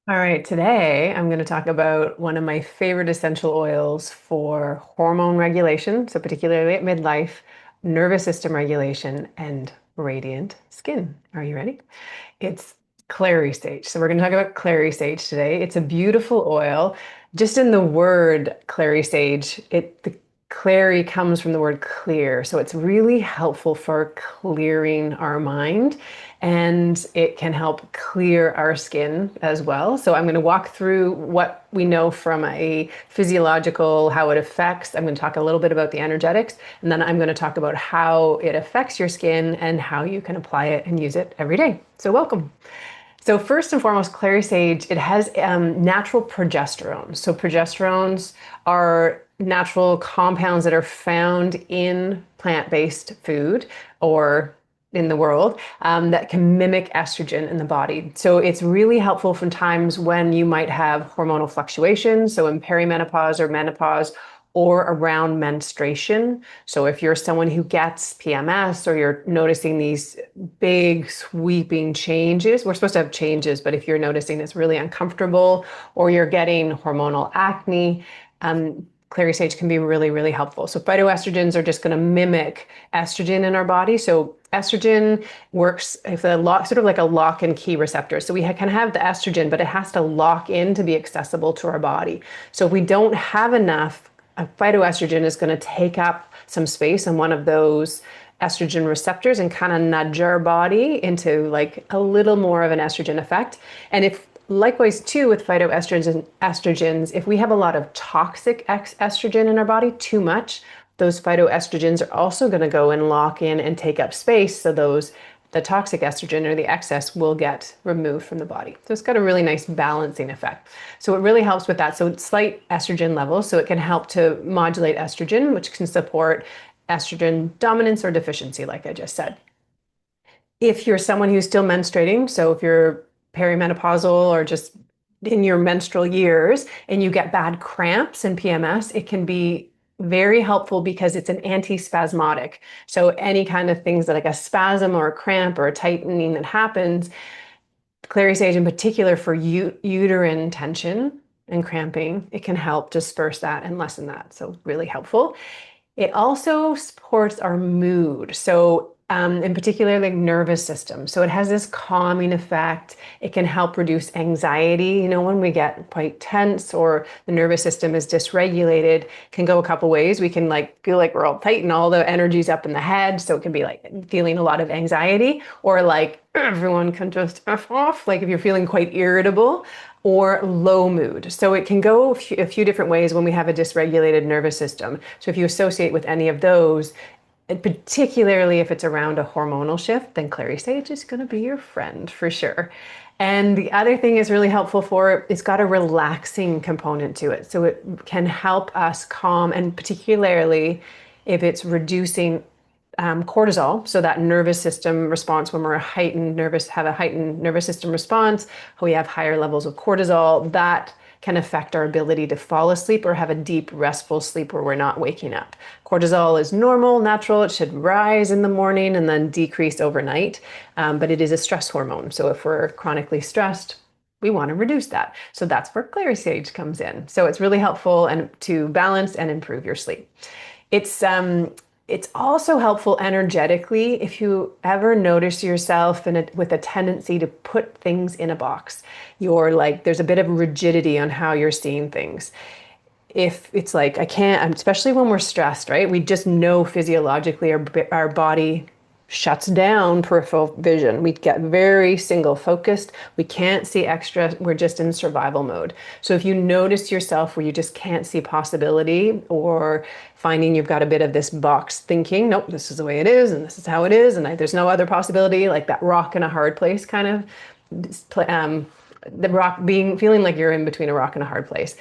All right, today I'm going to talk about one of my favorite essential oils for hormone regulation, so particularly at midlife, nervous system regulation, and radiant skin. Are you ready? It's Clary Sage. So we're going to talk about Clary Sage today. It's a beautiful oil. Just in the word Clary Sage, the clary comes from the word clear. So it's really helpful for clearing our mind and it can help clear our skin as well. So I'm going to walk through what we know from a physiological, how it affects. I'm going to talk a little bit about the energetics, and then I'm going to talk about how it affects your skin and how you can apply it and use it every day. So welcome. So first and foremost, Clary Sage, it has natural progesterone. So progesterones are natural compounds that are found in plant-based food or in the world that can mimic estrogen in the body. So it's really helpful from times when you might have hormonal fluctuations. So in perimenopause or menopause, or around menstruation. So if you're someone who gets PMS or you're noticing these big sweeping changes, we're supposed to have changes, but if you're noticing it's really uncomfortable or you're getting hormonal acne, Clary Sage can be really, really helpful. So phytoestrogens are just going to mimic estrogen in our body. So estrogen works if a lot, sort of like a lock and key receptor. So we can have the estrogen, but it has to lock in to be accessible to our body. So if we don't have enough, a phytoestrogen is going to take up some space on one of those estrogen receptors and kind of nudge our body into like a little more of an estrogen effect. And if likewise too with phytoestrogens and estrogens, if we have a lot of toxic estrogen in our body, too much, those phytoestrogens are also going to go and lock in and take up space. So the toxic estrogen or the excess will get removed from the body. So it's got a really nice balancing effect. So it really helps with that. So slight estrogen levels, so it can help to modulate estrogen, which can support estrogen dominance or deficiency, like I just said. If you're someone who's still menstruating, so if you're perimenopausal or just in your menstrual years and you get bad cramps and PMS, it can be very helpful because it's an antispasmodic. So any kind of things that like a spasm or a cramp or a tightening that happens, Clary Sage in particular for uterine tension and cramping, it can help disperse that and lessen that. So really helpful. It also supports our mood. So in particular, like nervous system. So it has this calming effect. It can help reduce anxiety. You know, when we get quite tense or the nervous system is dysregulated, can go a couple ways. We can like feel like we're all tight and all the energy's up in the head. So it can be like feeling a lot of anxiety, or like everyone can just F off. Like if you're feeling quite irritable, or low mood. So it can go a few different ways when we have a dysregulated nervous system. So if you associate with any of those, and particularly if it's around a hormonal shift, then Clary Sage is going to be your friend for sure. And the other thing is really helpful for it, it's got a relaxing component to it. So it can help us calm, and particularly if it's reducing cortisol, so that nervous system response when we're have a heightened nervous system response, we have higher levels of cortisol, that can affect our ability to fall asleep or have a deep restful sleep where we're not waking up. Cortisol is normal, natural, it should rise in the morning and then decrease overnight, but it is a stress hormone. So if we're chronically stressed, we want to reduce that. So that's where Clary Sage comes in. So it's really helpful and to balance and improve your sleep. It's it's also helpful energetically if you ever notice yourself with a tendency to put things in a box. You're like, there's a bit of rigidity on how you're seeing things. If it's like, I can't, especially when we're stressed, right? We just know physiologically our body shuts down peripheral vision. We get very single focused. We can't see extra. We're just in survival mode. So if you notice yourself where you just can't see possibility or finding you've got a bit of this box thinking, nope, this is the way it is and this is how it is and there's no other possibility, like that rock in a hard place kind of, the rock feeling like you're in between a rock and a hard place.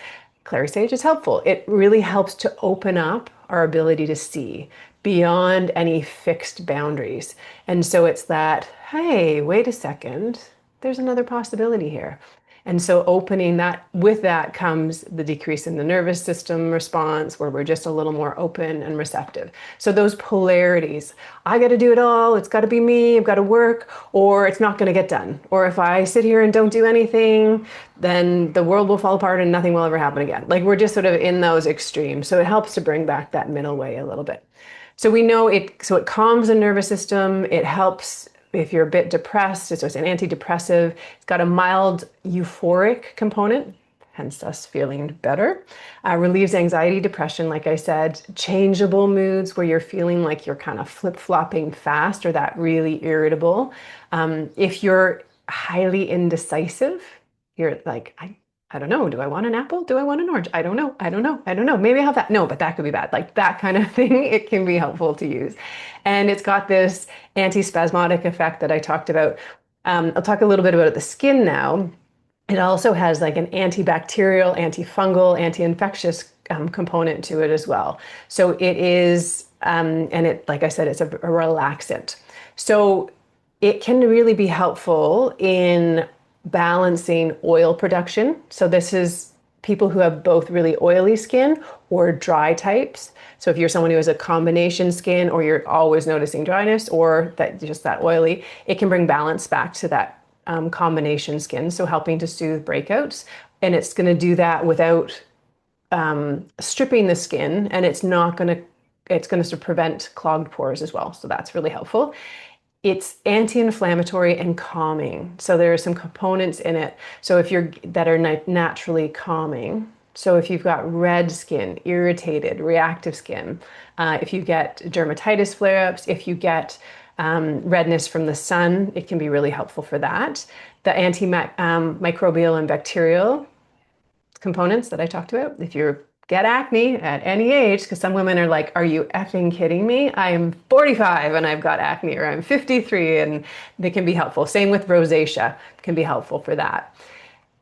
Clary Sage is helpful. It really helps to open up our ability to see beyond any fixed boundaries. And so it's that, hey, wait a second, there's another possibility here. And so opening that, with that comes the decrease in the nervous system response, where we're just a little more open and receptive. So those polarities, I got to do it all, it's got to be me, I've got to work, or it's not going to get done. Or if I sit here and don't do anything, then the world will fall apart and nothing will ever happen again. Like we're just sort of in those extremes. So it helps to bring back that middle way a little bit. So we know it, so it calms the nervous system. It helps if you're a bit depressed. So it's an antidepressive. It's got a mild euphoric component, hence us feeling better. Relieves anxiety, depression, like I said. Changeable moods where you're feeling like you're kind of flip-flopping fast or that really irritable. If you're highly indecisive, you're like, I don't know. Do I want an apple? Do I want an orange? I don't know. I don't know. I don't know. Maybe I'll have that. No, but that could be bad. Like that kind of thing, it can be helpful to use. And it's got this antispasmodic effect that I talked about. I'll talk a little bit about the skin now. It also has like an antibacterial, antifungal, anti-infectious component to it as well. So it is, and it, like I said, it's a relaxant. So it can really be helpful in balancing oil production. So this is people who have both really oily skin or dry types. So if you're someone who has a combination skin, or you're always noticing dryness, or that just that oily, it can bring balance back to that combination skin. So helping to soothe breakouts, and it's going to do that without stripping the skin, and it's going to prevent clogged pores as well. So that's really helpful. It's anti-inflammatory and calming. So there are some components in it. So if you're that are naturally calming. So if you've got red skin, irritated, reactive skin, if you get dermatitis flare-ups, if you get redness from the sun, it can be really helpful for that. The antimicrobial and bacterial components that I talked about. If you get acne at any age, because some women are like, are you effing kidding me? I'm 45 and I've got acne, or I'm 53, and they can be helpful. Same with rosacea, can be helpful for that.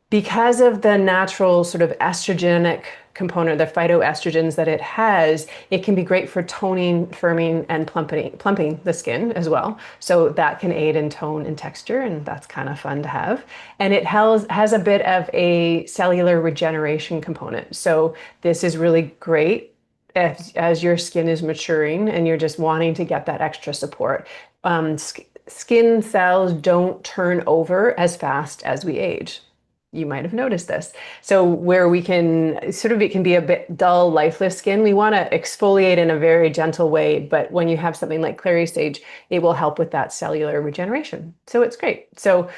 Because of the natural sort of estrogenic component, the phytoestrogens that it has, it can be great for toning, firming, and plumping the skin as well. So that can aid in tone and texture, and that's kind of fun to have. And it has a bit of a cellular regeneration component. So this is really great as your skin is maturing and you're just wanting to get that extra support. Skin cells don't turn over as fast as we age. You might have noticed this. So where we can sort of, it can be a bit dull, lifeless skin. We want to exfoliate in a very gentle way, but when you have something like Clary Sage, it will help with that cellular regeneration. So it's great. So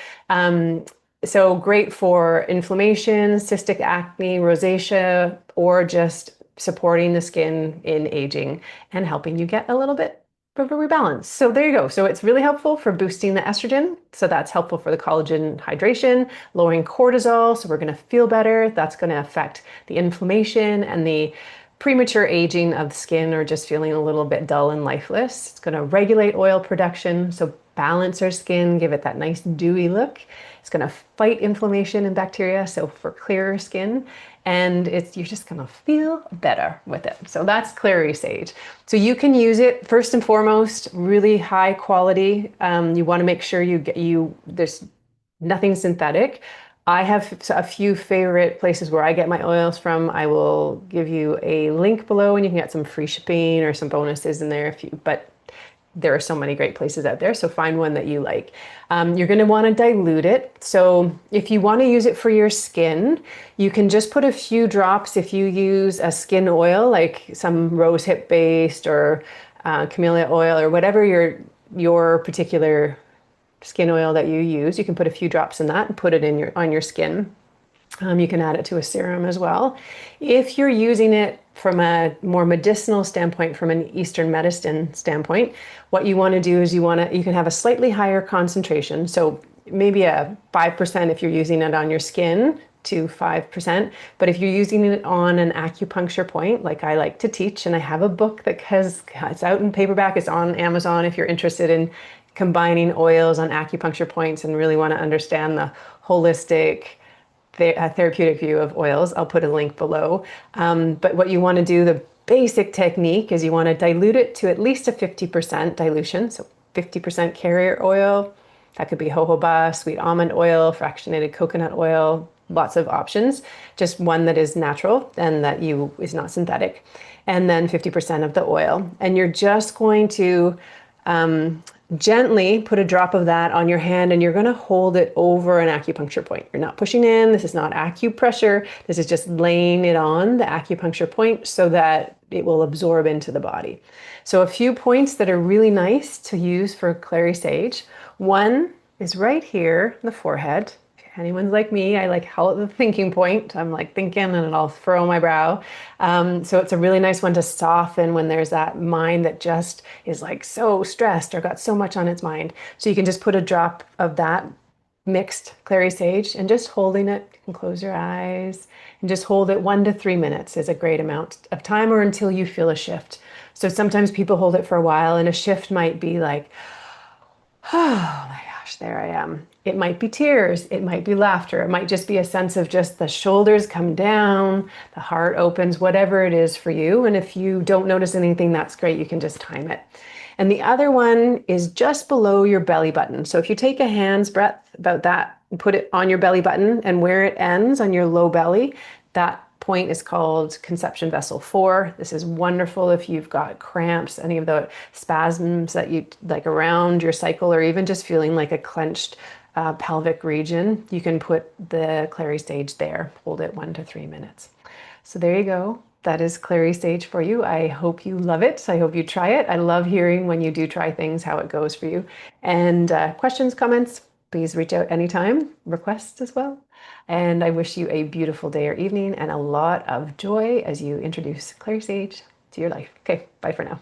great for inflammation, cystic acne, rosacea, or just supporting the skin in aging and helping you get a little bit of a rebalance. So there you go. So it's really helpful for boosting the estrogen. So that's helpful for the collagen hydration, lowering cortisol. So we're going to feel better. That's going to affect the inflammation and the premature aging of the skin, or just feeling a little bit dull and lifeless. It's going to regulate oil production. So balance our skin, give it that nice dewy look. It's going to fight inflammation and bacteria. So for clearer skin. And you're just gonna feel better with it. So that's Clary Sage. So you can use it first and foremost, really high quality. You want to make sure there's nothing synthetic. I have a few favorite places where I get my oils from. I will give you a link below, and you can get some free shipping or some bonuses in there but there are so many great places out there, so find one that you like. You're going to want to dilute it. So if you want to use it for your skin, you can just put a few drops. If you use a skin oil, like some rosehip based or camellia oil, or whatever your particular skin oil that you use, you can put a few drops in that and put it on your skin. You can add it to a serum as well. If you're using it from a more medicinal standpoint, from an Eastern medicine standpoint, what you want to do is you can have a slightly higher concentration. So maybe a 5% if you're using it on your skin, to 5%. But if you're using it on an acupuncture point, like I like to teach, and I have a book it's out in paperback, it's on Amazon if you're interested in combining oils on acupuncture points and really want to understand the holistic therapeutic view of oils. I'll put a link below. But what you want to do, the basic technique, is you want to dilute it to at least a 50% dilution. So 50% carrier oil, That could be jojoba, sweet almond oil, fractionated coconut oil, lots of options. Just one that is natural and that you is not synthetic. And then 50% of the oil. And you're just going to gently put a drop of that on your hand, and you're going to hold it over an acupuncture point. You're not pushing in. This is not acupressure. This is just laying it on the acupuncture point so that it will absorb into the body. So a few points that are really nice to use for Clary Sage. One is right here in the forehead. If anyone's like me, I like call it the thinking point. I'm like thinking and I'll furrow my brow. So it's a really nice one to soften when there's that mind that just is like so stressed or got so much on its mind. So you can just put a drop of that mixed Clary Sage and just holding it. You can close your eyes and just hold it 1 to 3 minutes is a great amount of time, or until you feel a shift. So sometimes people hold it for a while, and a shift might be like, oh my gosh, there I am. It might be tears, it might be laughter, it might just be a sense of just the shoulders come down, the heart opens, whatever it is for you. And if you don't notice anything, that's great. You can just time it. And the other one is just below your belly button. So if you take a hand's breadth about that and put it on your belly button, and where it ends on your low belly, that point is called conception vessel 4. This is wonderful if you've got cramps, any of the spasms that you like around your cycle, or even just feeling like a clenched pelvic region. You can put the Clary Sage there, hold it 1 to 3 minutes. So there you go. That is Clary Sage for you. I hope you love it. I hope you try it. I love hearing when you do try things, how it goes for you. And questions, comments, please reach out anytime, requests as well. And I wish you a beautiful day or evening and a lot of joy as you introduce Clary Sage to your life. Okay, bye for now.